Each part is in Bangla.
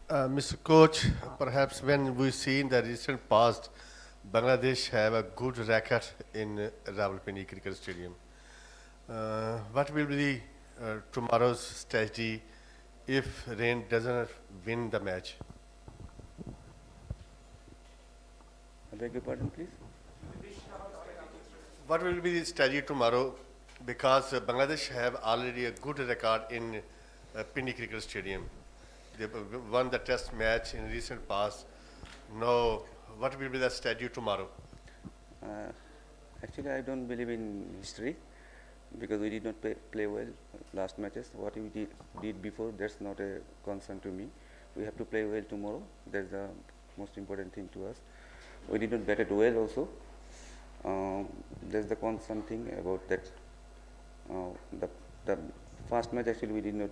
Mr. Coach, perhaps when we see in the recent past, Bangladesh have a good record in Rawalpindi Cricket Stadium. What will be tomorrow's strategy if Rain doesn't win the match? I beg your pardon, please. What will be the strategy tomorrow? Because Bangladesh have already a good record in Pindi Cricket Stadium. They won the test match in recent past. Now, what will be the strategy tomorrow? Uh, Actually, I don't believe in history because we did not play well last matches. What we did before, that's not a concern to me. We have to play well tomorrow. That's the most important thing to us. We did not bat it well also. That's the constant thing about that. The, the first match actually we did not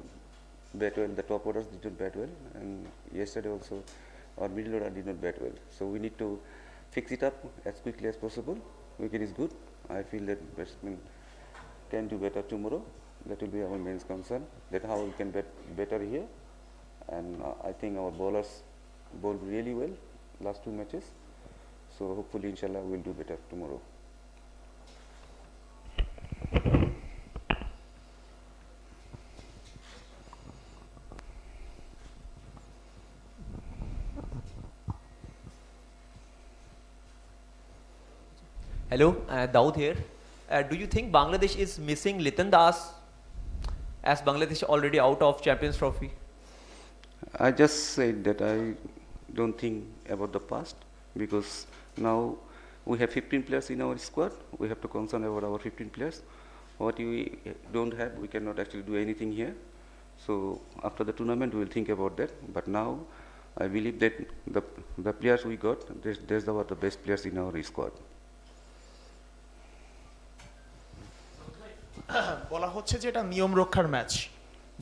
bat well. The top orders did not bat well, and yesterday also our middle order did not bat well. So we need to fix it up as quickly as possible. Wicket is good. I feel that batsmen can do better tomorrow. That will be our main concern. That how we can bat better here. And I think our bowlers bowled really well last two matches. So hopefully, inshallah, we'll do better tomorrow. Hello, Daud here. Do you think Bangladesh is missing Litan Das as Bangladesh already out of Champions Trophy? I just said that I don't think about the past because now we have 15 players in our squad. We have to concern about our 15 players. What we don't have, we cannot actually do anything here. So after the tournament, we will think about that. But now, I believe that the players we got, these are the best players in our squad. বলা হচ্ছে যে এটা নিয়ম রক্ষার ম্যাচ,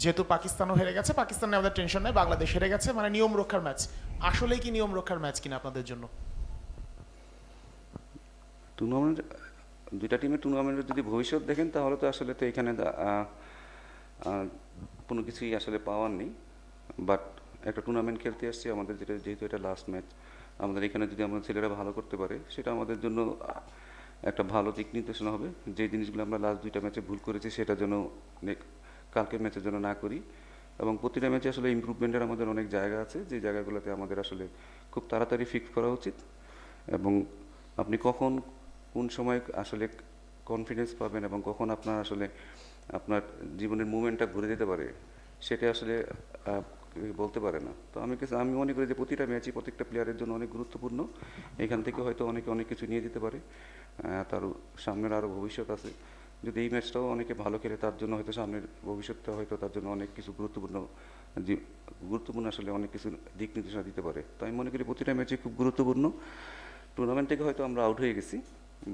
যেহেতু পাকিস্তানও হেরে গেছে, পাকিস্তানে আমাদের টেনশন নেই, বাংলাদেশ হেরে গেছে, মানে নিয়ম রক্ষার ম্যাচ। আসলেই কি নিয়ম রক্ষার ম্যাচ কিনা আপনাদের জন্য? টুর্নামেন্ট দুইটা টিমের টুর্নামেন্টের যদি ভবিষ্যৎ দেখেন তাহলে তো আসলে তো এখানে কোনো কিছুই আসলে পাওয়ার নেই। বাট একটা টুর্নামেন্ট খেলতে আসছি আমাদের, যেহেতু এটা লাস্ট ম্যাচ, আমাদের এখানে যদি আমাদের ছেলেরা ভালো করতে পারে সেটা আমাদের জন্য একটা ভালো দিক নির্দেশনা হবে। যে জিনিসগুলো আমরা লাস্ট দুইটা ম্যাচে ভুল করেছি সেটা যেন কালকের ম্যাচের জন্য না করি, এবং প্রতিটা ম্যাচে আসলে ইমপ্রুভমেন্টের আমাদের অনেক জায়গা আছে, যে জায়গাগুলোতে আমাদের আসলে খুব তাড়াতাড়ি ফিক্স করা উচিত। এবং আপনি কখন কোন সময় আসলে কনফিডেন্স পাবেন এবং কখন আপনার আসলে আপনার জীবনের মুভমেন্টটা ঘুরে যেতে পারে সেটা আসলে বলতে পারে না। তো আমি মনে করি যে প্রতিটা ম্যাচই প্রত্যেকটা প্লেয়ারের জন্য অনেক গুরুত্বপূর্ণ। এখান থেকে হয়তো অনেকে অনেক কিছু নিয়ে যেতে পারে, তার সামনের আরও ভবিষ্যৎ আছে। যদি এই ম্যাচটাও অনেকে ভালো খেলে তার জন্য হয়তো সামনের ভবিষ্যৎটা হয়তো তার জন্য অনেক কিছু গুরুত্বপূর্ণ আসলে অনেক কিছু দিক নির্দেশনা দিতে পারে। তো আমি মনে করি প্রতিটা ম্যাচই খুব গুরুত্বপূর্ণ। টুর্নামেন্ট থেকে হয়তো আমরা আউট হয়ে গেছি,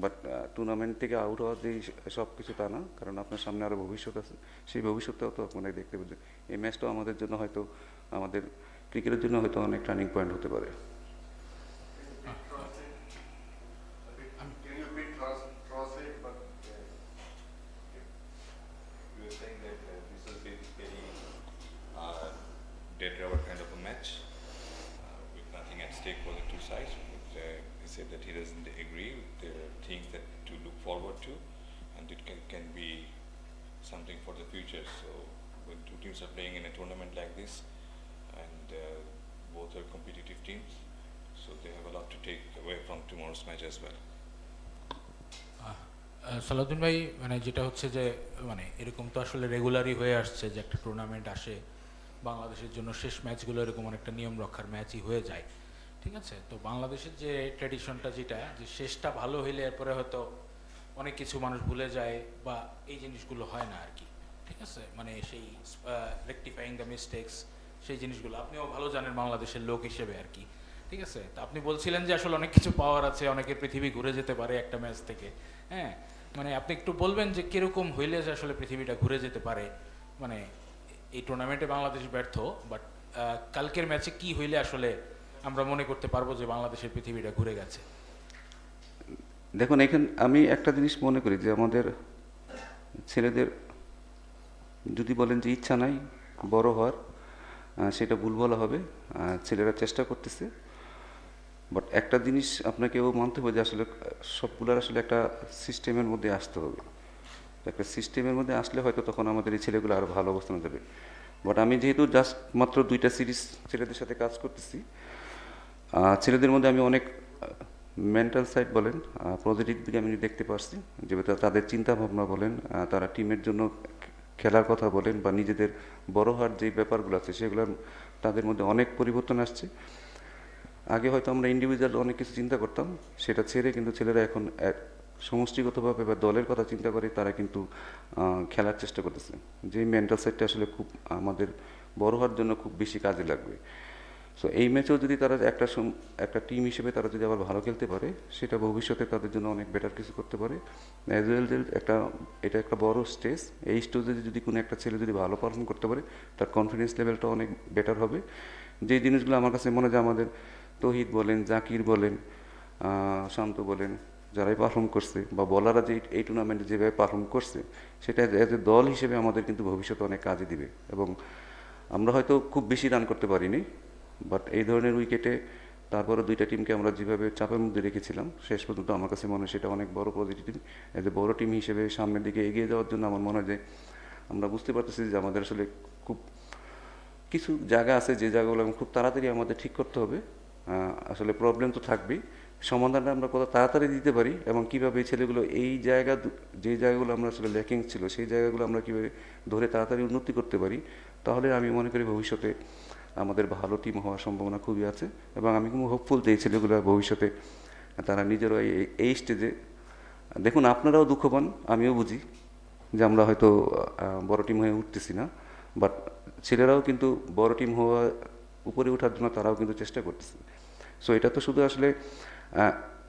বাট টুর্নামেন্ট থেকে আউট হওয়ার যে সব কিছু তা না, কারণ আপনার সামনে আরও ভবিষ্যৎ আছে। সেই ভবিষ্যৎটাও তো আপনারা দেখতে পাবেন। এই ম্যাচটাও আমাদের জন্য হয়তো, আমাদের ক্রিকেটের জন্য হয়তো অনেক টার্নিং পয়েন্ট হতে পারে। Can you repeat, translate? But You were saying that this was basically dead rubber kind of a match with nothing at stake for the two sides. But he said that he doesn't agree with the things that to look forward to, and it can be something for the future. So when two teams are playing in a tournament like this, and both are competitive teams, so they have a lot to take away from tomorrow's match as well. Salauddin ভাই, মানে যেটা হচ্ছে যে মানে এরকম তো আসলে রেগুলারই হয়ে আসছে যে একটা টুর্নামেন্ট আসে বাংলাদেশের জন্য, শেষ ম্যাচগুলো এরকম অনেকটা নিয়ম রক্ষার ম্যাচই হয়ে যায়, ঠিক আছে? তো বাংলাদেশের যে ট্র্যাডিশনটা যেটা, যে শেষটা ভালো হইলে এরপরে হয়তো অনেক কিছু মানুষ ভুলে যায় বা এই জিনিসগুলো হয় না আর কি, ঠিক আছে? মানে সেই রেকটিফাইং দ্য মিস্টেক্স, সেই জিনিসগুলো আপনিও ভালো জানেন বাংলাদেশের লোক হিসেবে আর কি, ঠিক আছে? তো আপনি বলছিলেন যে আসলে অনেক কিছু পাওয়ার আছে, অনেকের পৃথিবী ঘুরে যেতে পারে একটা ম্যাচ থেকে, হ্যাঁ? মানে আপনি একটু বলবেন যে কীরকম হইলে যে আসলে পৃথিবীটা ঘুরে যেতে পারে? মানে এই টুর্নামেন্টে বাংলাদেশ ব্যর্থ, বাট কালকের ম্যাচে কি হইলে আসলে আমরা মনে করতে পারবো যে বাংলাদেশের পৃথিবীটা ঘুরে গেছে? দেখুন, এখানে আমি একটা জিনিস মনে করি যে আমাদের ছেলেদের যদি বলেন যে ইচ্ছা নাই বড় হওয়ার, সেটা ভুল বলা হবে। ছেলেরা চেষ্টা করতেছে, বাট একটা জিনিস আপনাকেও মানতে হবে যে আসলে সবগুলোর আসলে একটা সিস্টেমের মধ্যে আসতে হবে। একটা সিস্টেমের মধ্যে আসলে হয়তো তখন আমাদের এই ছেলেগুলো আরও ভালো অবস্থানে যাবে। বাট আমি যেহেতু জাস্ট মাত্র 2টা সিরিজ ছেলেদের সাথে কাজ করতেছি, ছেলেদের মধ্যে আমি অনেক মেন্টাল সাইড বলেন, পজিটিভ দিকে আমি দেখতে পারছি, যে তাদের চিন্তা ভাবনা বলেন, তারা টিমের জন্য খেলার কথা বলেন বা নিজেদের বড় হওয়ার যে ব্যাপারগুলো আছে সেগুলোর তাদের মধ্যে অনেক পরিবর্তন আসছে। আগে হয়তো আমরা ইন্ডিভিজুয়াল অনেক কিছু চিন্তা করতাম, সেটা ছেড়ে কিন্তু ছেলেরা এখন সমষ্টিগতভাবে বা দলের কথা চিন্তা করে তারা কিন্তু খেলার চেষ্টা করতেছে, যে মেন্টাল সাইডটা আসলে খুব আমাদের বড় হওয়ার জন্য খুব বেশি কাজে লাগবে। সো এই ম্যাচেও যদি তারা একটা টিম হিসেবে তারা যদি আবার ভালো খেলতে পারে, সেটা ভবিষ্যতে তাদের জন্য অনেক বেটার কিছু করতে পারে। অ্যাজ ওয়েল এটা একটা বড় স্টেজ, এই স্টেজে যদি কোনো একটা ছেলে যদি ভালো পারফর্ম করতে পারে তার কনফিডেন্স লেভেলটা অনেক বেটার হবে। যে জিনিসগুলো আমার কাছে মনে হয় যে আমাদের তৌহিদ বলেন, জাকির বলেন, শান্ত বলেন, যারাই পারফর্ম করছে বা বলাররা যে এই টুর্নামেন্টে যেভাবে পারফর্ম করছে, সেটা অ্যাজ এ দল হিসেবে আমাদের কিন্তু ভবিষ্যতে অনেক কাজে দিবে। এবং আমরা হয়তো খুব বেশি রান করতে পারিনি, বাট এই ধরনের উইকেটে তারপরে 2টা টিমকে আমরা যেভাবে চাপের মধ্যে রেখেছিলাম শেষ পর্যন্ত, আমার কাছে মনে হয় সেটা অনেক বড় পজিটিভ। এজ এ বড় টিম হিসেবে সামনের দিকে এগিয়ে যাওয়ার জন্য আমার মনে হয় যে আমরা বুঝতে পারতেছি যে আমাদের আসলে খুব কিছু জায়গা আছে যে জায়গাগুলো খুব তাড়াতাড়ি আমাদের ঠিক করতে হবে। আসলে প্রবলেম তো থাকবেই, সমাধানটা আমরা কত তাড়াতাড়ি দিতে পারি এবং কীভাবে এই ছেলেগুলো এই যে জায়গাগুলো আমরা আসলে ল্যাকিং ছিল সেই জায়গাগুলো আমরা কীভাবে ধরে তাড়াতাড়ি উন্নতি করতে পারি, তাহলে আমি মনে করি ভবিষ্যতে আমাদের ভালো টিম হওয়ার সম্ভাবনা খুবই আছে। এবং আমি খুব হোপফুল যে এই ছেলেগুলো ভবিষ্যতে তারা নিজেরও এই স্টেজে, দেখুন আপনারাও দুঃখ পান, আমিও বুঝি যে আমরা হয়তো বড় টিম হয়ে উঠতেছি না, বাট ছেলেরাও কিন্তু বড় টিম হওয়া উপরে ওঠার জন্য তারাও কিন্তু চেষ্টা করতেছে। সো এটা তো শুধু আসলে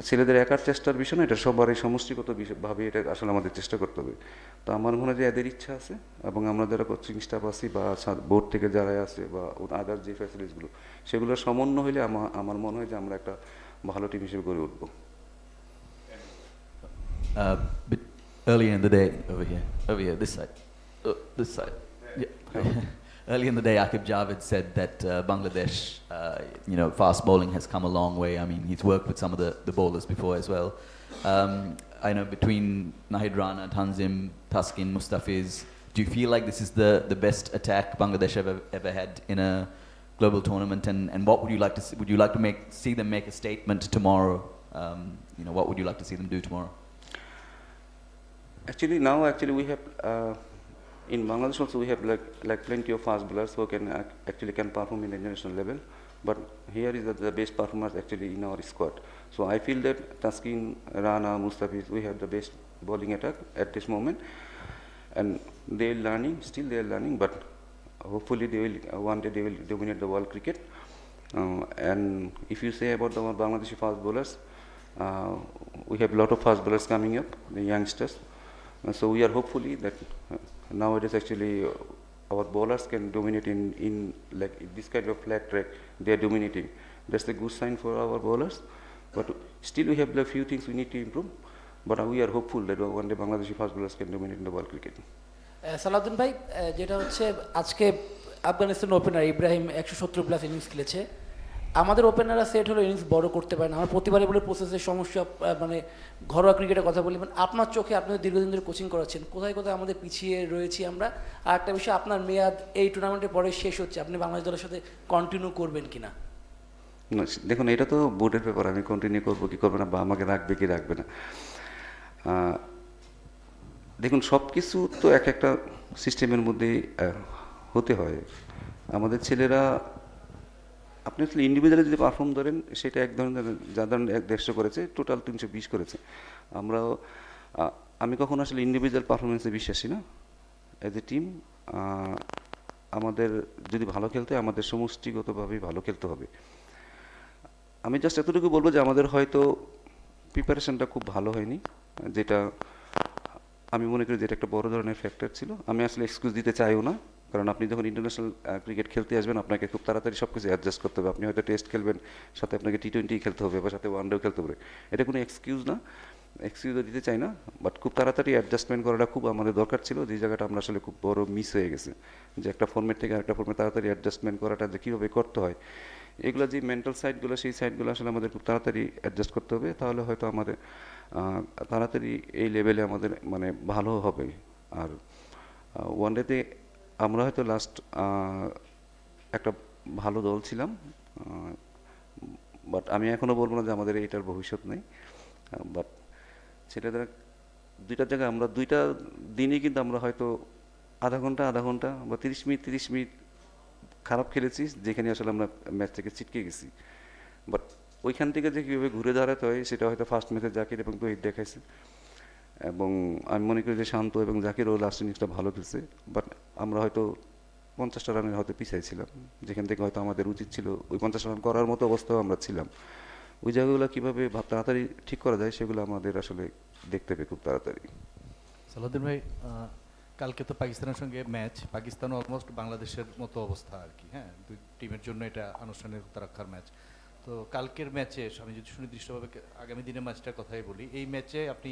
ছেলেদের একার চেষ্টার বিষয় না, এটা সবারই সমষ্টিগতভাবে এটা আসলে আমাদের চেষ্টা করতে হবে। তো আমার মনে হয় যে এদের ইচ্ছা আছে এবং আমরা যারা কোচিং স্টাফ আছি বা বোর্ড থেকে যারা আছে বা আদার যে ফ্যাসিলিটিসগুলো সেগুলোর সমন্বয় হলে আমার মনে হয় যে আমরা একটা ভালো টিম হিসেবে গড়ে উঠবো। But earlier in the day, over here, this side. Yeah. Earlier in the day, Akib Javed said that Bangladesh, fast bowling has come a long way. I mean, he's worked with some of the bowlers before as well. I know between Nahid Rana, Tanzim, Taskin, Mustafiz, do you feel like this is the best attack Bangladesh ever had in a global tournament? And what would you like to see? Would you like to see them make a statement tomorrow? What would you like to see them do tomorrow? Now we have in Bangladesh also we have like plenty of fast bowlers who can perform in the international level, but here is the best performers actually in our squad. So I feel that Taskin, Rana, Mustafiz, we have the best bowling attack at this moment, and they are learning, but hopefully one day they will dominate the world cricket. And if you say about the Bangladeshi fast bowlers, we have a lot of fast bowlers coming up, the youngsters. So we are hopefully that nowadays actually our bowlers can dominate in like this kind of flat track. They are dominating. That's a good sign for our bowlers. But still we have a few things we need to improve. But we are hopeful that one day Bangladeshi fast bowlers can dominate in the world cricket. Salauddin ভাই, যেটা হচ্ছে আজকে Afghanistan opener Ibrahim 170 plus innings খেলেছে। আমাদের ওপেনাররা সেট হলো ইনিংস বড় করতে পারে না। আমার প্রতিবারই বলে প্রসেসের সমস্যা, মানে ঘরোয়া ক্রিকেটের কথা বলি, মানে আপনার চোখে আপনি দীর্ঘদিন ধরে কোচিং করাচ্ছেন, কোথায় কোথায় আমাদের পিছিয়ে রয়েছি আমরা। আর একটা বিষয়, আপনার মেয়াদ এই টুর্নামেন্টের পরে শেষ হচ্ছে, আপনি বাংলাদেশ দলের সাথে কন্টিনিউ করবেন কিনা? না, দেখুন এটা তো বোর্ডের ব্যাপার, আমি কন্টিনিউ করবো কি করবো না বা আমাকে রাখবে কি রাখবে না। দেখুন সব কিছু তো একটা সিস্টেমের মধ্যেই হতে হয়। আমাদের ছেলেরা আপনি আসলে ইন্ডিভিজুয়ালি যদি পারফর্ম ধরেন সেটা এক ধরনের, যা ধরেন 150 করেছে, টোটাল 320 করেছে। আমি কখনো আসলে ইন্ডিভিজুয়াল পারফরমেন্সে বিশ্বাসী না। অ্যাজ এ টিম আমাদের যদি ভালো খেলতে হয় আমাদের সমষ্টিগতভাবেই ভালো খেলতে হবে। আমি জাস্ট এতটুকু বলবো যে আমাদের হয়তো প্রিপারেশনটা খুব ভালো হয়নি, যেটা আমি মনে করি যেটা একটা বড় ধরনের ফ্যাক্টর ছিল। আমি আসলে এক্সকিউজ দিতে চাইও না, কারণ আপনি যখন ইন্টারন্যাশনাল ক্রিকেট খেলতে আসবেন আপনাকে খুব তাড়াতাড়ি সব কিছু অ্যাডজাস্ট করতে হবে। আপনি হয়তো টেস্ট খেলবেন, সাথে আপনাকে T20 খেলতে হবে বা সাথে ওয়ানডেও খেলতে হবে, এটা কোনো এক্সকিউজ না। এক্সকিউজও দিতে চাই না, বাট খুব তাড়াতাড়ি অ্যাডজাস্টমেন্ট করাটা খুব আমাদের দরকার ছিল, যে জায়গাটা আমরা আসলে খুব বড় মিস হয়ে গেছে, যে একটা ফর্মেট থেকে আরেকটা ফর্মে তাড়াতাড়ি অ্যাডজাস্টমেন্ট করাটা যে কীভাবে করতে হয়, এগুলো যে মেন্টাল সাইডগুলো, সেই সাইডগুলো আসলে আমাদের খুব তাড়াতাড়ি অ্যাডজাস্ট করতে হবে, তাহলে হয়তো আমাদের তাড়াতাড়ি এই লেভেলে আমাদের মানে ভালো হবে। আর ওয়ানডেতে আমরা হয়তো লাস্ট একটা ভালো দল ছিলাম, বাট আমি এখনও বলবো না যে আমাদের এইটার ভবিষ্যৎ নেই, বাট ছেলেদের দুইটা জায়গায় আমরা দুইটা দিনই কিন্তু আমরা হয়তো আধা ঘন্টা বা 30 মিনিট খারাপ খেলেছি, যেখানে আসলে আমরা ম্যাচ থেকে ছিটকে গেছি, বাট ওইখান থেকে যে কীভাবে ঘুরে দাঁড়াতে হয় সেটা হয়তো ফার্স্ট ম্যাচে জাকির এবং তহিদ দেখাইছে, এবং আমি মনে করি যে শান্ত এবং জাকিরও লাস্ট ইনিংসটা ভালো খেলছে, বাট আমরা হয়তো 50টা রানের হয়তো পিছিয়ে ছিলাম, যেখান থেকে হয়তো আমাদের উচিত ছিল ওই 50 রান করার মতো অবস্থাও আমরা ছিলাম। ওই জায়গাগুলো কীভাবে তাড়াতাড়ি ঠিক করা যায় সেগুলো আমাদের আসলে দেখতে হবে খুব তাড়াতাড়ি। সালাউদ্দিন ভাই, কালকে তো পাকিস্তানের সঙ্গে ম্যাচ, পাকিস্তানও অলমোস্ট বাংলাদেশের মতো অবস্থা আর কি, হ্যাঁ, দুই টিমের জন্য এটা আনুষ্ঠানিকতা রক্ষার ম্যাচ। তো কালকের ম্যাচে আমি যদি সুনির্দিষ্টভাবে আগামী দিনের ম্যাচটার কথাই বলি, এই ম্যাচে আপনি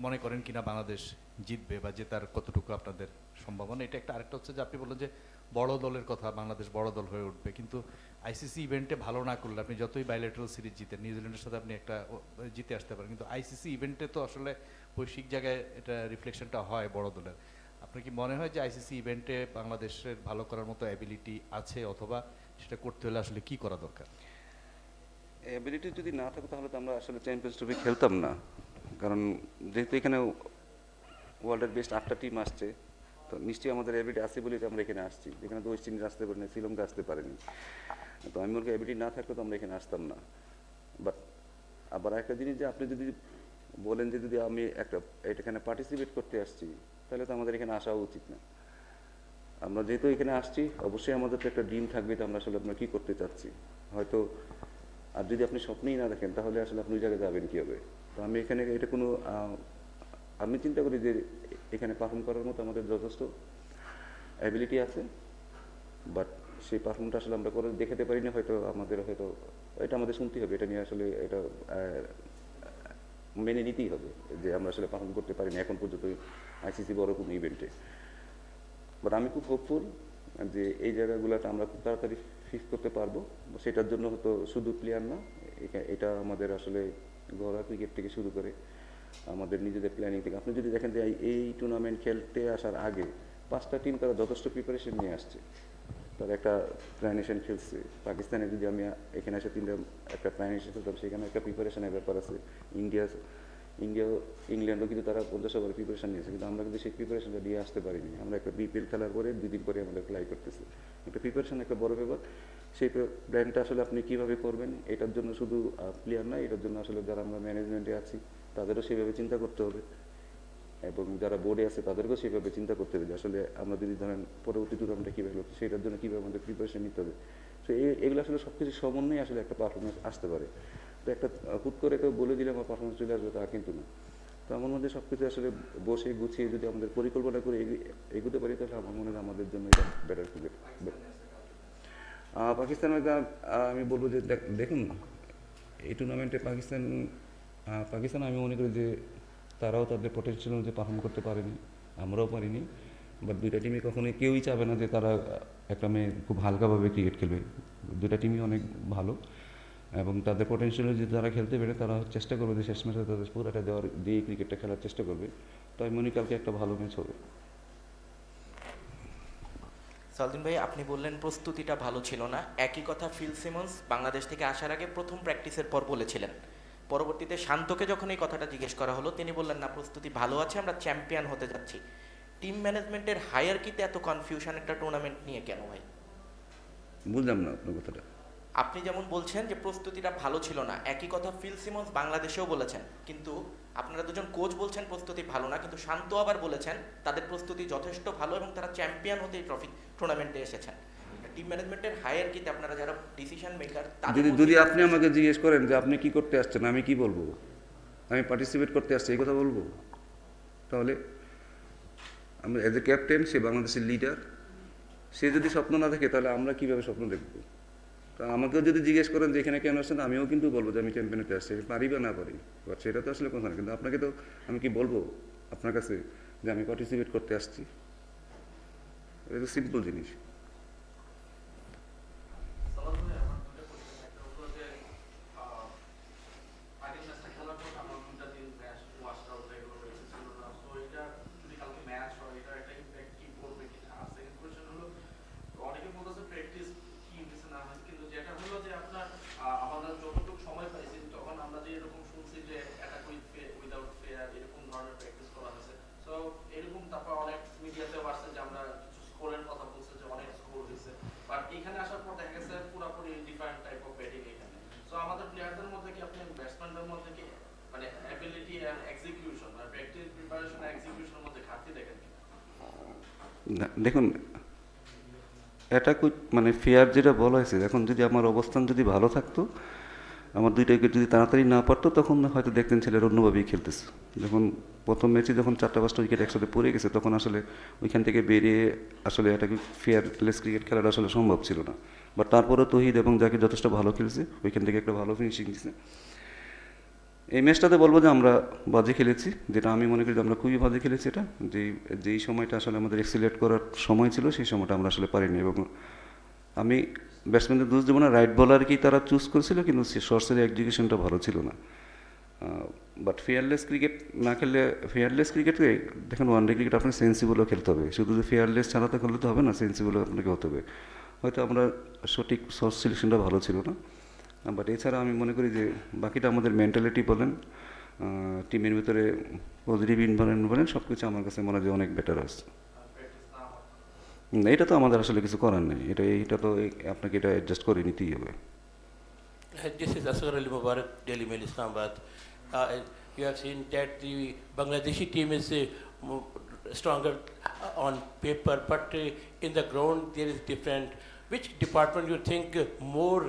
মনে করেন কিনা বাংলাদেশ জিতবে বা জেতার কতটুকু আপনাদের সম্ভাবনা? এটা একটা। আরেকটা হচ্ছে যে আপনি বললেন যে বড় দলের কথা, বাংলাদেশ বড় দল হয়ে উঠবে, কিন্তু আইসিসি ইভেন্টে ভালো না করলে আপনি যতই বাইলেটারাল সিরিজ জিতেন, নিউজিল্যান্ডের সাথে আপনি একটা জিতে আসতে পারেন, কিন্তু আইসিসি ইভেন্টে তো আসলে বৈশ্বিক জায়গায় এটা রিফ্লেকশনটা হয় বড় দলের। আপনার কি মনে হয় যে আইসিসি ইভেন্টে বাংলাদেশের ভালো করার মতো অ্যাবিলিটি আছে, অথবা সেটা করতে হলে আসলে কি করা দরকার? অ্যাবিলিটি যদি না থাকতো তাহলে তো আমরা আসলে চ্যাম্পিয়ন্স ট্রফি খেলতাম না, কারণ যেহেতু এখানে ওয়ার্ল্ডের বেস্ট 8টা টিম আসছে, তো নিশ্চয়ই আমাদের অ্যাবিলিটি আছে বলেই তো আমরা এখানে আসছি। এখানে তো ওয়েস্ট ইন্ডিজ আসতে পারেনি, শ্রীলঙ্কা আসতে পারেনি, তো আমি মনে করি অ্যাবিলিটি না থাকলে তো আমরা এখানে আসতাম না। বাট আবার একটা জিনিস, যে আপনি যদি বলেন যে যদি আমি এখানে পার্টিসিপেট করতে আসছি, তাহলে তো আমাদের এখানে আসা উচিত না। আমরা যেহেতু এখানে আসছি, অবশ্যই আমাদের তো একটা ড্রিম থাকবে যে আমরা আসলে আপনার কী করতে চাচ্ছি হয়তো। আর যদি আপনি স্বপ্নেই না দেখেন, তাহলে আসলে আপনি ওই জায়গায় যাবেন কীভাবে? তো আমি এখানে এটা কোনো আমি চিন্তা করি যে এখানে পারফর্ম করার মতো আমাদের যথেষ্ট অ্যাবিলিটি আছে, বাট সেই পারফর্মটা আসলে আমরা করে দেখাতে পারি না, হয়তো এটা আমাদের শুনতেই হবে, এটা নিয়ে আসলে এটা মেনে নিতেই হবে যে আমরা আসলে পারফর্ম করতে পারি না এখন পর্যন্ত আইসিসি বড় কোনো ইভেন্টে। বাট আমি খুব হোপফুল যে এই জায়গাগুলোতে আমরা খুব তাড়াতাড়ি ফিক্স করতে পারবো। সেটার জন্য হয়তো শুধু প্লেয়ার না, এটা আমাদের আসলে ঘরোয়া ক্রিকেট থেকে শুরু করে আমাদের নিজেদের প্ল্যানিং থেকে। আপনি যদি দেখেন যে এই টুর্নামেন্ট খেলতে আসার আগে 5টা টিম তারা যথেষ্ট প্রিপারেশন নিয়ে আসছে, তারা একটা প্ল্যানেশন খেলছে। পাকিস্তানে যদি আমি এখানে এসে একটা প্ল্যানেশন খেলতাম, সেখানে একটা প্রিপারেশনের ব্যাপার আছে। ইংল্যান্ডও কিন্তু তারা 50 ওভার প্রিপারেশন নিয়েছে, কিন্তু আমরা কিন্তু সেই প্রিপারেশনটা দিয়ে আসতে পারিনি। আমরা একটা বিপিএল খেলার পরে 2 দিন পরে আমরা প্লাই করতেছি। একটা প্রিপারেশন একটা বড় ব্যাপার। সেই প্ল্যানটা আসলে আপনি কীভাবে করবেন, এটার জন্য শুধু প্লেয়ার না, এটার জন্য আসলে যারা আমরা ম্যানেজমেন্টে আছি তাদেরও সেভাবে চিন্তা করতে হবে, এবং যারা বোর্ডে আছে তাদেরকেও সেভাবে চিন্তা করতে হবে যে আসলে আমরা যদি ধরেন পরবর্তী টুর্নামেন্টটা কীভাবে হচ্ছে, সেটার জন্য কীভাবে আমাদের প্রিপারেশন নিতে হবে। তো এগুলো আসলে সব কিছু সমন্বয়ে আসলে একটা পারফরমেন্স আসতে পারে। তো একটা হুট করে কেউ বলে দিলে আমার পারফরমেন্স চলে আসবে তা কিন্তু না। তো আমার মধ্যে সব কিছু আসলে বসে গুছিয়ে যদি আমাদের পরিকল্পনা করে এগোতে পারি, তাহলে আমার মনে হয় আমাদের জন্য এটা বেটার হবে। পাকিস্তান আমি বলবো যে দেখুন, এই টুর্নামেন্টে পাকিস্তান আমি মনে করি যে তারাও তাদের পটেনশিয়াল অনুযায়ী পারফর্ম করতে পারেনি, আমরাও পারিনি। বাট দুইটা টিমই কখনোই কেউই চাবে না যে তারা একটা মেয়ে খুব হালকাভাবে ক্রিকেট খেলবে। দুইটা টিমই অনেক ভালো, এবং তাদের পটেনশিয়াল যদি তারা খেলতে পারে, তারা চেষ্টা করবে যে শেষ ম্যাচে তাদের পুরোটা দিয়ে ক্রিকেটটা খেলার চেষ্টা করবে। তো আমি মনে কালকে একটা ভালো ম্যাচ হবে। সালদিন ভাই, আপনি বললেন প্রস্তুতিটা ভালো ছিল না, একই কথা ফিল সিমন্স বাংলাদেশ থেকে আসার আগে প্রথম প্র্যাকটিসের পর বলেছিলেন। পরবর্তীতে শান্তকে যখন এই কথাটা জিজ্ঞেস করা হলো, তিনি বললেন না, প্রস্তুতি ভালো আছে, আমরা চ্যাম্পিয়ন হতে যাচ্ছি। টিম ম্যানেজমেন্টের হায়ারকিতে এত কনফিউশন একটা টুর্নামেন্ট নিয়ে কেন ভাই? বুঝলাম না আপনার কথাটা। আপনি যেমন বলছেন যে প্রস্তুতিটা ভালো ছিল না, একই কথা ফিল সিমন্স বাংলাদেশেও বলেছেন, কিন্তু আপনারা দুজন কোচ বলছেন প্রস্তুতি ভালো না, কিন্তু শান্ত আবার বলেছেন তাদের প্রস্তুতি যথেষ্ট ভালো এবং তারা চ্যাম্পিয়ন হতে টুর্নামেন্টে এসেছেন। টিম ম্যানেজমেন্টের হায়ারকিতে আপনারা যারা ডিসিশন মেকার, যদি আপনি আমাকে জিজ্ঞেস করেন যে আপনি কি করতে আসছেন, আমি কি বলবো? আমি পার্টিসিপেট করতে আসছি এই কথা বলবো? তাহলে আমরা এজ এ ক্যাপ্টেন, সে বাংলাদেশের লিডার, সে যদি স্বপ্ন না দেখে তাহলে আমরা কিভাবে স্বপ্ন দেখব? তা আমাকেও যদি জিজ্ঞেস করেন যে এখানে কেন আসছেন, আমিও কিন্তু বলবো যে আমি চ্যাম্পিয়নতে আসছি, পারি বা না পারি, বাট সেটা তো আসলে কথা না। কিন্তু আপনাকে তো আমি কি বলবো আপনার কাছে যে আমি পার্টিসিপেট করতে আসছি? এটা তো সিম্পল জিনিস। না, দেখুন এটা মানে ফেয়ার যেটা বলা হয়েছে, এখন যদি আমার অবস্থান যদি ভালো থাকতো, আমার দুইটা উইকেট যদি তাড়াতাড়ি না পারতো, তখন হয়তো দেখতেন ছেলেরা অন্যভাবেই খেলতেছে। যখন প্রথম ম্যাচে যখন 4-5টা উইকেট একসাথে পড়ে গেছে, তখন আসলে ওইখান থেকে বেরিয়ে আসলে এটা ফেয়ারলেস ক্রিকেট খেলাটা আসলে সম্ভব ছিল না। বাট তারপরেও তহিদ এবং যাকে যথেষ্ট ভালো খেলেছে, ওইখান থেকে একটা ভালো ফিনিশিং দিচ্ছে। এই ম্যাচটাতে বলবো যে আমরা বাজে খেলেছি, যেটা আমি মনে করি যে আমরা খুবই বাজে খেলেছি। এটা যেই সময়টা আসলে আমাদের এক্সিলেট করার সময় ছিল, সেই সময়টা আমরা আসলে পারিনি। এবং আমি ব্যাটসম্যানদের দোষ দেবো না, রাইট বলারকেই তারা চুজ করেছিল, কিন্তু শর্টসের এক্সিকিউশনটা ভালো ছিল না। বাট ফেয়ারলেস ক্রিকেট না খেললে, ফেয়ারলেস ক্রিকেটে দেখেন ওয়ানডে ক্রিকেট আপনার সেন্সিবলও খেলতে হবে, শুধু যে ফেয়ারলেস ছাড়াতে খেললে তো হবে না, সেন্সিবলও আপনাকে হতে হবে। হয়তো আমরা সঠিক শর্ট সিলেকশনটা ভালো ছিল না, বাট এছাড়া আমি মনে করি যে বাকিটা আমাদের মেন্টালিটি বলেন, টিমের ভিতরে পজিটিভ ইনভারনমেন্ট বলেন, সব কিছু আমার কাছে মনে হয় যে অনেক বেটার আসছে। না, এটা তো আমাদের আসলে কিছু করার নেই, এটা তো আপনাকে এটা অ্যাডজাস্ট করে নিতেই হবে। This is Asghar Ali Mubarak, Daily Mail, Islamabad. You have seen that the Bangladeshi team is stronger on paper, but in the ground there is different. Which department you think more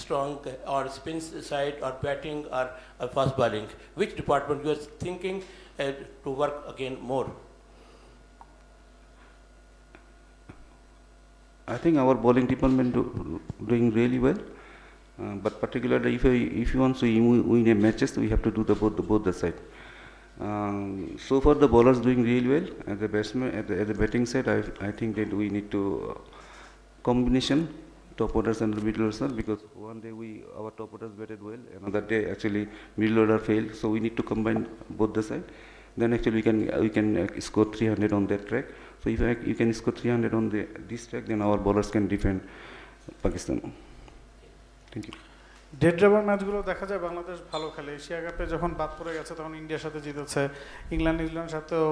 strong, or spin side, or batting, or fast bowling? Which department you are thinking to work again more? I think our bowling department doing really well, but particularly if you want to win a matches, we have to do both the side. So far the bowlers doing really well. As the batsman, at the batting side, I think that we need to combination top orders and the middle orders, because one day our top orders batted well, another day actually middle order failed. So we need to combine both the side. Then actually we can score 300 on that track. So if you can score 300 on this track, then our bowlers can defend Pakistan. Thank you. Dead driver ম্যাচগুলো দেখা যায় বাংলাদেশ ভালো খেলে। এশিয়া কাপে যখন বাদ পড়ে গেছে তখন ইন্ডিয়ার সাথে জিতেছে, ইংল্যান্ড নিউজিল্যান্ডের সাথেও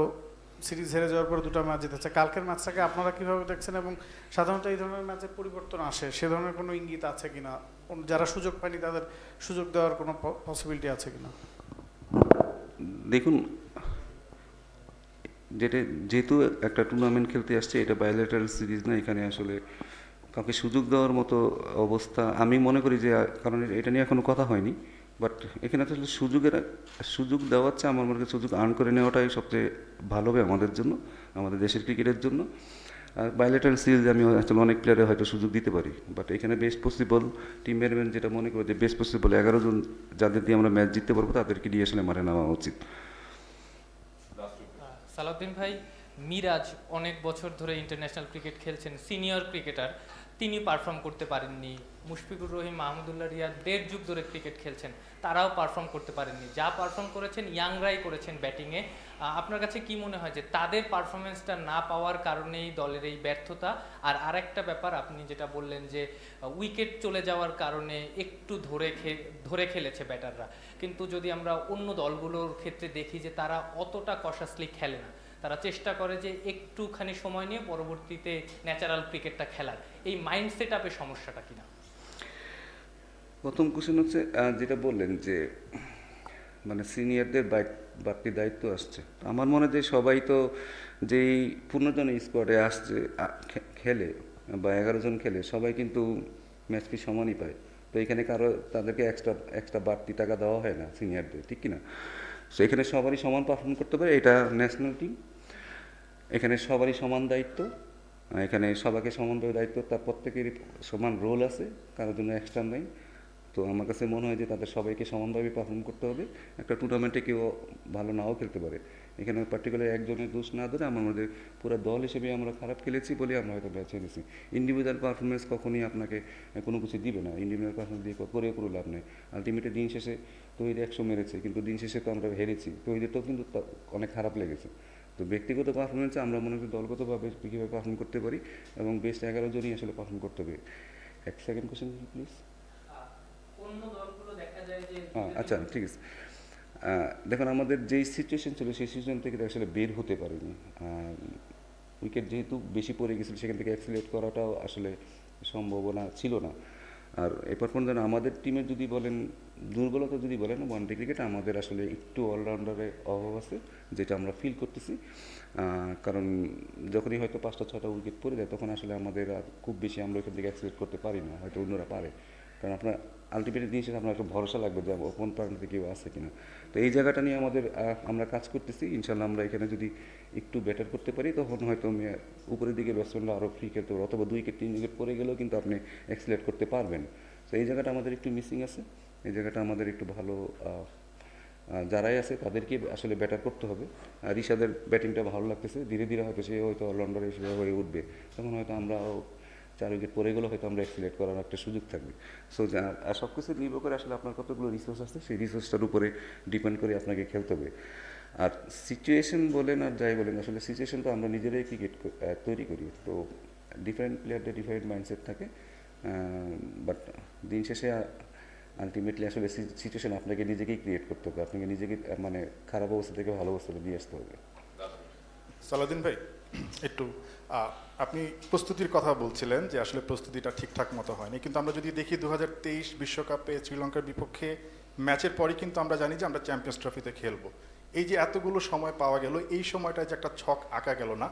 সিরিজ হেরে যাওয়ার পর 2টা ম্যাচ জিতেছে। কালকের ম্যাচটাকে আপনারা কীভাবে দেখছেন, এবং সাধারণত এই ধরনের ম্যাচে পরিবর্তন আসে, সে ধরনের কোনো ইঙ্গিত আছে কিনা? যারা সুযোগ পায়নি তাদের সুযোগ দেওয়ার কোনো পসিবিলিটি আছে কিনা? দেখুন, যেহেতু একটা টুর্নামেন্ট খেলতে আসছে, এটা বায়োলেটারাল সিরিজ না, এখানে আসলে কাউকে সুযোগ দেওয়ার মতো অবস্থা আমি মনে করি যে, কারণ এটা নিয়ে এখনও কথা হয়নি, বাট এখানে আসলে সুযোগ দেওয়ার চেয়ে আমার মনে হয় সুযোগ আর্ন করে নেওয়াটাই সবচেয়ে ভালো হবে আমাদের জন্য, আমাদের দেশের ক্রিকেটের জন্য। আর বায়োলেটারাল সিরিজ আমি আসলে অনেক প্লেয়ারে হয়তো সুযোগ দিতে পারি, বাট এখানে বেস্ট পসিবল টিম ম্যানেজমেন্ট যেটা মনে করে যে বেস্ট পসিবল 11 জন যাদের দিয়ে আমরা ম্যাচ জিততে পারবো, তাদেরকে দিয়ে আসলে মাঠে নেওয়া উচিত। সালাউদ্দিন ভাই, মিরাজ অনেক বছর ধরে ইন্টারন্যাশনাল ক্রিকেট খেলছেন, সিনিয়র ক্রিকেটার, তিনি পারফর্ম করতে পারেননি। মুশফিকুর রহিম, মাহমুদুল্লাহ রিয়াদ 1.5 যুগ ধরে ক্রিকেট খেলছেন, তারাও পারফর্ম করতে পারেননি। যা পারফর্ম করেছেন ইয়াংরাই করেছেন ব্যাটিংয়ে। আপনার কাছে কি মনে হয় যে তাদের পারফরমেন্সটা না পাওয়ার কারণেই দলের এই ব্যর্থতা? আর আরেকটা ব্যাপার, আপনি যেটা বললেন যে উইকেট চলে যাওয়ার কারণে একটু ধরে খেলেছে ব্যাটাররা, কিন্তু যদি আমরা অন্য দলগুলোর ক্ষেত্রে দেখি যে তারা অতটা কশাসলি খেলে না, তারা চেষ্টা করে যে একটুখানি সময় নিয়ে পরবর্তীতে ন্যাচারাল ক্রিকেটটা খেলার। এই মাইন্ড সেট আপে সমস্যাটা কিনা? প্রথম কোশ্চেন হচ্ছে যেটা বললেন যে মানে সিনিয়রদের বাড়তি দায়িত্ব আসছে। আমার মনে হয় যে সবাই তো যেই 15 জন স্কোয়াডে আসছে খেলে বা 11 জন খেলে, সবাই কিন্তু ম্যাচ ফি সমানই পায়। তো এখানে তাদেরকে এক্সট্রা বাড়তি টাকা দেওয়া হয় না সিনিয়রদের, ঠিক কিনা? সো এখানে সবারই সমান পারফর্ম করতে পারে, এটা ন্যাশনাল টিম, এখানে সবারই সমান দায়িত্ব। এখানে সবাইকে সমানভাবে দায়িত্ব, তার প্রত্যেকেরই সমান রোল আছে, কারোর জন্য এক্সট্রা নেই। তো আমার কাছে মনে হয় যে তাদের সবাইকে সমানভাবে পারফর্ম করতে হবে। একটা টুর্নামেন্টে কেউ ভালো নাও খেলতে পারে, এখানে পার্টিকুলার একজনের দোষ না ধরে আমার মধ্যে পুরো দল হিসেবে আমরা খারাপ খেলেছি বলে আমরা হয়তো ম্যাচ হেরেছি। ইন্ডিভিজুয়াল পারফরমেন্স কখনই আপনাকে কোনো কিছু দিবে না, ইন্ডিভিজুয়াল পারফরমেন্স দিয়ে করেও কোনো লাভ নেই। আলটিমেটলি দিন শেষে তৈরি 100 মেরেছে, কিন্তু দিন শেষে তো আমরা হেরেছি, তৈরিতেও কিন্তু অনেক খারাপ লেগেছে। তো ব্যক্তিগত পারফরমেন্সে আমরা মনে করি দলগতভাবে কীভাবে পারফর্ম করতে পারি এবং বেস্ট 11 জনই আসলে পারফর্ম করতে হবে। এক সেকেন্ড কোশ্চেন প্লিজ। আচ্ছা ঠিক আছে। দেখুন আমাদের যেই সিচুয়েশন ছিল সেই সিচুয়েশন থেকে আসলে বের হতে পারিনি। উইকেট যেহেতু বেশি পড়ে গেছিল সেখান থেকে অ্যাক্সিলেট করাটাও আসলে সম্ভাবনা ছিল না। আর এরপর পর্যন্ত আমাদের টিমের যদি বলেন দুর্বলতা যদি বলেন ওয়ানডে ক্রিকেটে আমাদের আসলে একটু অলরাউন্ডারের অভাব আছে, যেটা আমরা ফিল করতেছি। কারণ যখনই হয়তো 5টা-6টা উইকেট পড়ে যায় তখন আসলে আমাদের আর খুব বেশি আমরা ওইখান থেকে অ্যাক্সিলেট করতে পারি না, হয়তো অন্যরা পারে। কারণ আপনার আলটিমেটলি দিন শেষে আপনার একটা ভরসা লাগবে যে কোন প্রান্তে কেউ আছে কিনা। তো এই জায়গাটা নিয়ে আমরা কাজ করতেছি। ইনশাল্লাহ আমরা এখানে যদি একটু বেটার করতে পারি তখন হয়তো উপরের দিকে ব্যাটসম্যানরা আরও ফ্রি খেলতে পারবে, অথবা 2 উইকেট 3 উইকেট পড়ে গেলেও কিন্তু আপনি এক্সিলেট করতে পারবেন। তো এই জায়গাটা আমাদের একটু মিসিং আছে, এই জায়গাটা আমাদের একটু ভালো যারাই আছে তাদেরকে আসলে ব্যাটার করতে হবে। আর রিশাদের ব্যাটিংটা ভালো লাগতেছে, ধীরে ধীরে হয়তো সে হয়তো অলরাউন্ডার হিসেবে হয়ে উঠবে, তখন হয়তো আমরাও 4 উইকেট পড়ে গেলেও হয়তো আমরা এক্সিলেট করার একটা সুযোগ থাকবে। সো সব কিছু নির্ভর করে আসলে আপনার কতগুলো রিসোর্স আছে, সেই রিসোর্সটার উপরে ডিপেন্ড করে আপনাকে খেলতে হবে। আর সিচুয়েশন বলেন আর যাই বলেন, আসলে সিচুয়েশন তো আমরা নিজেরাই ক্রিকেট তৈরি করি। তো ডিফারেন্ট প্লেয়ারদের ডিফারেন্ট মাইন্ডসেট থাকে, বাট দিন শেষে আলটিমেটলি আসলে সিচুয়েশন আপনাকে নিজেকেই ক্রিয়েট করতে হবে, আপনাকে নিজেকে মানে খারাপ অবস্থা থেকে ভালো অবস্থাতে নিয়ে আসতে হবে। সালাউদ্দিন ভাই, একটু আপনি প্রস্তুতির কথা বলছিলেন যে আসলে প্রস্তুতিটা ঠিকঠাক মতো হয়নি, কিন্তু আমরা যদি দেখি 2023 বিশ্বকাপে শ্রীলঙ্কার বিপক্ষে ম্যাচের পরই কিন্তু আমরা জানি যে আমরা চ্যাম্পিয়ন্স ট্রফিতে খেলবো। এই যে এতগুলো সময় পাওয়া গেল, এই সময়টায় যে একটা ছক আঁকা গেল না,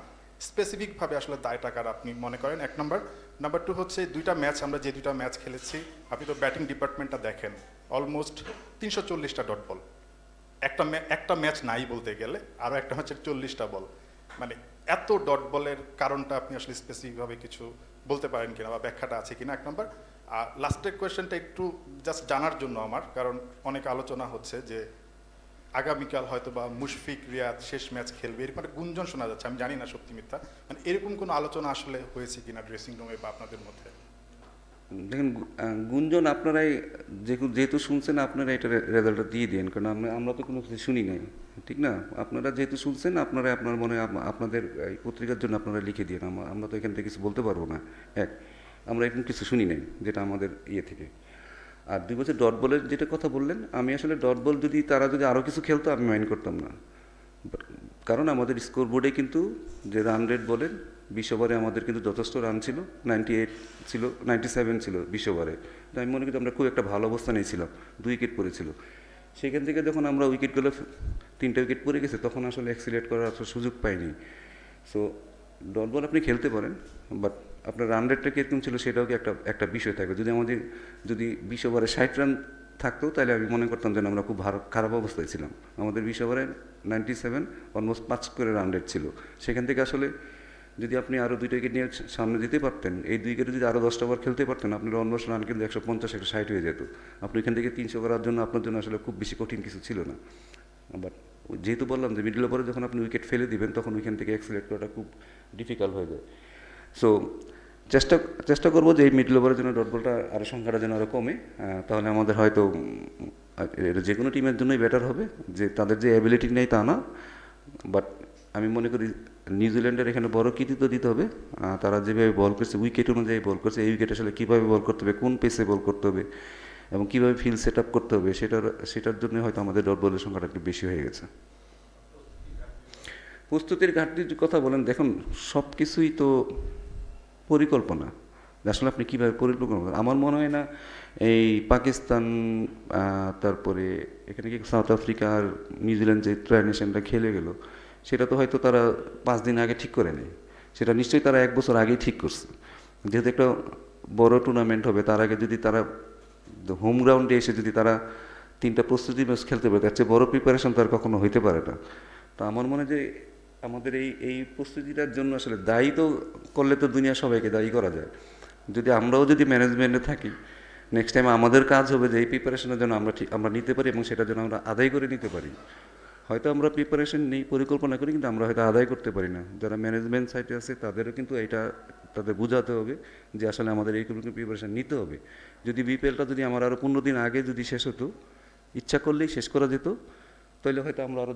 স্পেসিফিকভাবে আসলে দায়টা কার আপনি মনে করেন? 1 নাম্বার। নাম্বার 2 হচ্ছে 2টা ম্যাচ, আমরা যে 2টা ম্যাচ খেলেছি, আপনি তো ব্যাটিং ডিপার্টমেন্টটা দেখেন, অলমোস্ট 340টা ডট বল, একটা ম্যাচ নাই বলতে গেলে, আরও একটা হচ্ছে 40টা বল। মানে এত ডট বলের কারণটা আপনি আসলে স্পেসিফিকভাবে কিছু বলতে পারেন কিনা বা ব্যাখ্যাটা আছে কিনা? 1 নাম্বার। আর লাস্টের কোয়েশ্চেনটা একটু জাস্ট জানার জন্য আমার, কারণ অনেক আলোচনা হচ্ছে যে আগামীকাল হয়তো বা মুশফিক রিয়াদ শেষ ম্যাচ খেলবে, এরকম একটা গুঞ্জন শোনা যাচ্ছে, আমি জানি না সত্যি মিথ্যা, মানে এরকম কোনো আলোচনা আসলে হয়েছে কিনা ড্রেসিং রুমে বা আপনাদের মধ্যে? দেখেন গুঞ্জন আপনারাই যেহেতু শুনছেন আপনারা এটা রেজাল্টটা দিয়ে দিন, কারণ আমরা তো কোনো কিছু শুনি নাই, ঠিক না? আপনারা যেহেতু শুনছেন আপনারা আপনার মনে আপনাদের এই পত্রিকার জন্য আপনারা লিখে দিন, আমরা তো এখান থেকে কিছু বলতে পারবো না। আমরা এখন কিছু শুনি নাই যেটা আমাদের ইয়ে থেকে। আর 2 বছর ডট বলের যেটা কথা বললেন, আমি আসলে ডট বল যদি তারা যদি আরও কিছু খেলতো আমি মাইন্ড করতাম না, কারণ আমাদের স্কোর বোর্ডে কিন্তু যে রান রেট বলেন 20 ওভারে আমাদের কিন্তু যথেষ্ট রান ছিল, 98 ছিল, 97 ছিল 20 ওভারে। তো আমি মনে করি আমরা খুব একটা ভালো অবস্থানেই ছিলাম, 2 উইকেট পড়েছিল। সেখান থেকে যখন আমরা উইকেটগুলো 3টা উইকেট পড়ে গেছে তখন আসলে অ্যাক্সিলেট করার সুযোগ পাইনি। সো ডট বল আপনি খেলতে পারেন, বাট আপনার রান রেটটা কীরকম ছিল সেটাও কি একটা বিষয় থাকবে। যদি 20 ওভারে 60 রান থাকতো তাহলে আমি মনে করতাম যে আমরা খুব খারাপ অবস্থায় ছিলাম। আমাদের 20 ওভারে 97, অলমোস্ট 5 করে রান রেট ছিল। সেখান থেকে আসলে যদি আপনি আরও 2টা উইকেট নিয়ে সামনে যেতে পারতেন, এই 2 উইকেটে যদি আরও 10টা ওভার খেলতে পারতেন, আপনার অলমোস্ট রান কিন্তু 150-160 হয়ে যেত। আপনি এখান থেকে 300 করার জন্য আপনার জন্য আসলে খুব বেশি কঠিন কিছু ছিল না। বাট যেহেতু বললাম যে মিডল ওভারে যখন আপনি উইকেট ফেলে দিবেন তখন ওইখান থেকে অ্যাক্সিলেট করাটা খুব ডিফিকাল্ট হয়ে যায়। সো চেষ্টা করবো যে এই মিডল ওভারের জন্য ডট বলটা আরও সংখ্যাটা যেন আরও কমে, তাহলে আমাদের হয়তো যে কোনো টিমের জন্যই বেটার হবে। যে তাদের যে অ্যাবিলিটি নেই তা না, বাট আমি মনে করি নিউজিল্যান্ডের এখানে বড় কৃতিত্ব দিতে হবে। তারা যেভাবে বল করছে, উইকেট অনুযায়ী বল করছে, এই উইকেট আসলে কীভাবে বল করতে হবে, কোন পেসে বল করতে হবে এবং কীভাবে ফিল্ড সেট আপ করতে হবে, সেটার জন্য হয়তো আমাদের ডট বলের সংখ্যাটা একটু বেশি হয়ে গেছে। প্রস্তুতির ঘাটতির কথা বলেন, দেখুন সব কিছুই তো পরিকল্পনা, আসলে আপনি কীভাবে পরিকল্পনা করেন। আমার মনে হয় না এই পাকিস্তান, তারপরে এখানে কি সাউথ আফ্রিকা আর নিউজিল্যান্ড যে ট্রাইনেশনটা খেলে গেল, সেটা তো হয়তো তারা 5 দিন আগে ঠিক করে নেই, সেটা নিশ্চয়ই তারা 1 বছর আগেই ঠিক করছে। যেহেতু একটা বড় টুর্নামেন্ট হবে, তার আগে যদি তারা হোম গ্রাউন্ডে এসে যদি তারা 3টা প্রস্তুতি ম্যাচ খেলতে পারে, তার চেয়ে বড় প্রিপারেশন তার কখনো হইতে পারে না। তো আমার মনে হয় যে আমাদের এই প্রস্তুতিটার জন্য আসলে দায়ী তো করলে তো দুনিয়া সবাইকে দায়ী করা যায়। যদি আমরাও যদি ম্যানেজমেন্টে থাকি, নেক্সট টাইম আমাদের কাজ হবে যে এই প্রিপারেশনের জন্য আমরা নিতে পারি এবং সেটার জন্য আমরা আদায় করে নিতে পারি। হয়তো আমরা প্রিপারেশন নেই, পরিকল্পনা করি, কিন্তু আমরা হয়তো আদায় করতে পারি না। যারা ম্যানেজমেন্ট সাইটে আছে তাদেরও কিন্তু এটা তাদের বোঝাতে হবে যে আসলে আমাদের এইগুলো প্রিপারেশন নিতে হবে। যদি বিপিএলটা যদি আমার আরও 15 দিন আগে যদি শেষ হতো, ইচ্ছা করলেই শেষ করা যেত, তাহলে হয়তো আমরা আরও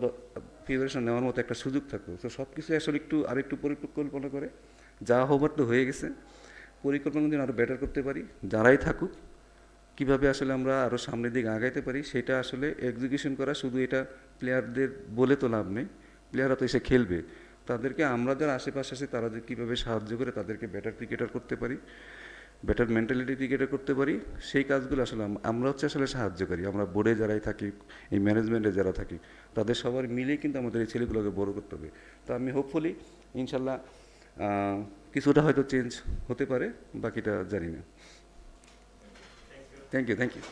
প্রিপারেশন নেওয়ার মতো একটা সুযোগ থাকতো। তো সব কিছু আসলে আরেকটু পরিকল্পনা করে, যা হবার তো হয়ে গেছে, পরিকল্পনা যদি আরও বেটার করতে পারি, যারাই থাকুক কীভাবে আসলে আমরা আরও সামনের দিকে আগাইতে পারি সেটা আসলে এক্সিকিউশন করা। শুধু এটা প্লেয়ারদের বলে তো লাভ নেই, প্লেয়াররা তো এসে খেলবে, তাদেরকে আমরা যারা আশেপাশে আছে তারা যে কীভাবে সাহায্য করে তাদেরকে বেটার ক্রিকেটার করতে পারি, বেটার মেন্টালিটি ক্রিকেটার করতে পারি, সেই কাজগুলো আসলে আমরা হচ্ছে আসলে সাহায্যকারী। আমরা বোর্ডে যারাই থাকি, এই ম্যানেজমেন্টে যারা থাকি, তাদের সবার মিলেই কিন্তু আমাদের এই ছেলেগুলোকে বড় করতে হবে। তো আমি হোপফুলি ইনশাল্লাহ কিছুটা হয়তো চেঞ্জ হতে পারে, বাকিটা জানি না। Thank you.